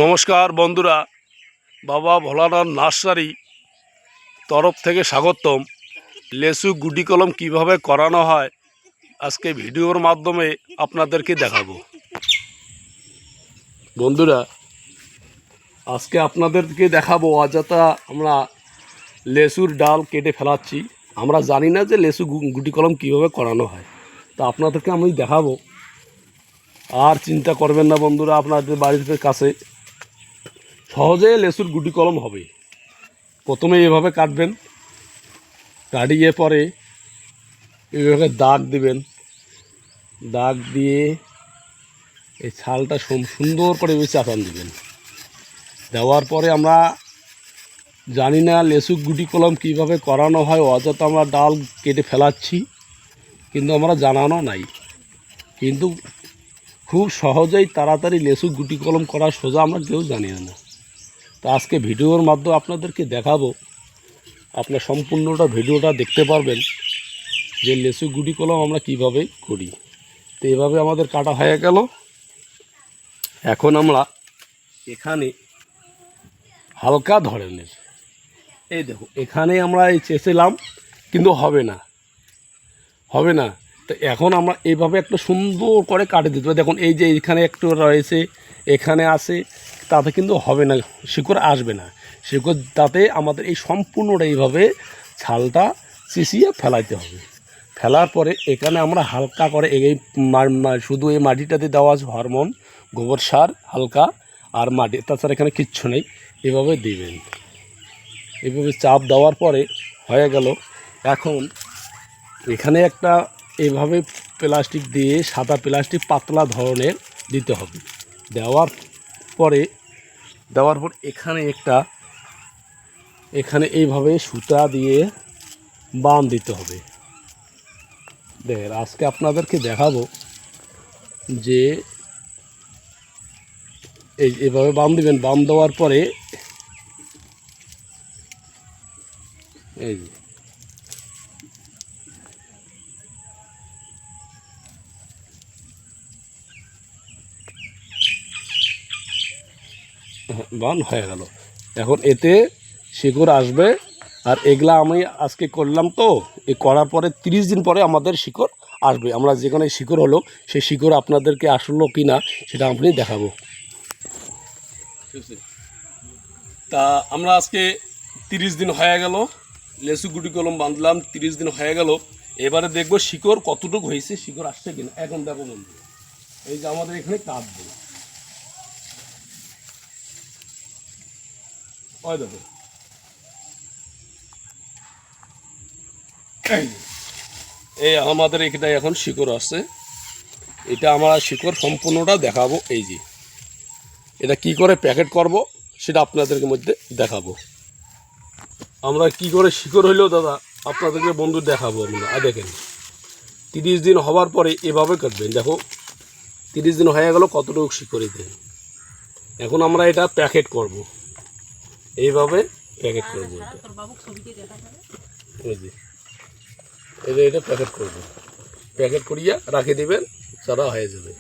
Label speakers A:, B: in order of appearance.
A: নমস্কার বন্ধুরা, বাবা ভোলানাথ নার্সারি তরফ থেকে স্বাগতম। লেসু গুটি কলম কিভাবে করানো হয় আজকে ভিডিওর মাধ্যমে আপনাদেরকে দেখাবো। বন্ধুরা, আজকে আপনাদেরকে দেখাবো অযথা আমরা লেসুর ডাল কেটে ফেলাচ্ছি। আমরা জানি না যে লেসু গুটি কলম কীভাবে করানো হয়, তা আপনাদেরকে আমি দেখাবো। আর চিন্তা করবেন না বন্ধুরা, আপনাদের বাড়ির কাছে সহজে লেসুর গুটি কলম হবে। প্রথমে এভাবে কাটবেন, কাটিয়ে পরে এইভাবে দাগ দিবেন। দাগ দিয়ে এই ছালটা সুন্দর করে চাপান দিবেন। দেওয়ার পরে আমরা জানি না লেসু গুটি কলম কীভাবে করানো হয়, অযথা আমরা ডাল কেটে ফেলাচ্ছি, কিন্তু আমরা জানানো নাই। কিন্তু খুব সহজেই তাড়াতাড়ি লেসু গুটি কলম করা সোজা আমরা কেউ জানি না। তো আজকে ভিডিওর মাধ্যমে আপনাদেরকে দেখাবো। আপনার সম্পূর্ণটা ভিডিওটা দেখতে পারবেন যে লেসু গুটি কলম আমরা কিভাবে করি। তো এভাবে আমাদের কাটা হয়ে গেল। এখন আমরা এখানে হালকা ধরনের এই দেখো, এখানে আমরা এই চেয়েছিলাম কিন্তু হবে না। তো এখন আমরা এইভাবে একটা সুন্দর করে কাটে দিতে হবে। দেখুন এই যে এখানে একটু রয়েছে, এখানে আছে, তাতে কিন্তু হবে না, শিকড় আসবে না। শিকড় তাতে আমাদের এই সম্পূর্ণটা এইভাবে ছালটা চিচিয়ে ফেলাইতে হবে। ফেলার পরে এখানে আমরা হালকা করে এই শুধু এই মাটিটাতে দেওয়া আছে হরমোন, গোবর সার হালকা আর মাটি, তাছাড়া এখানে কিচ্ছু নেই। এভাবে দিবেন। এইভাবে চাপ দেওয়ার পরে হয়ে গেল। এখন এখানে একটা এইভাবে প্লাস্টিক দিয়ে, সাদা প্লাস্টিক পাতলা ধরনের দিতে হবে। দেওয়ার পর এখানে এইভাবে সুতা দিয়ে বাঁধ দিতে হবে। দেখেন আজকে আপনাদেরকে দেখাবো যে এইভাবে বাঁধ দিবেন। বাঁধ দেওয়ার পরে এই বান হয়ে গেল। এখন এতে শিকড় আসবে। আর এগুলা আমি আজকে করলাম, তো এই করার পরে 30 দিন পরে আমাদের শিকড় আসবে। আমরা যেখানে শিকড় হলো সেই শিকড় আপনাদেরকে আসলো কি না সেটা আপনি দেখাবো। তা আমরা আজকে 30 দিন হয়ে গেল, লেসু গুটি কলম বাঁধলাম, 30 দিন হয়ে গেল। এবারে দেখবো শিকড় কতটুকু হয়েছে, শিকড় আসছে কিনা। এখন দেখো বন্ধু, এই যে আমাদের এখানে কাটবো, ওই দেখো এই আমাদের এখানে এখন শিকড় আসছে। এটা আমরা শিকড় সম্পূর্ণটা দেখাবো। এই যে এটা কি করে প্যাকেট করব সেটা আপনাদেরকে মধ্যে দেখাবো। আমরা কি করে শিকড় হইলেও দাদা আপনাদেরকে বন্ধু দেখাবো। আমরা দেখেন 30 দিন হওয়ার পরে এভাবে কাটবেন। দেখো 30 দিন হয়ে গেল, কতটুকু শিকড় দেন। এখন আমরা এটা প্যাকেট করব, এইভাবে প্যাকেট করবো। এটা প্যাকেট করবো, প্যাকেট করিয়া রাখে দেবেন, সারা হয়ে যাবে।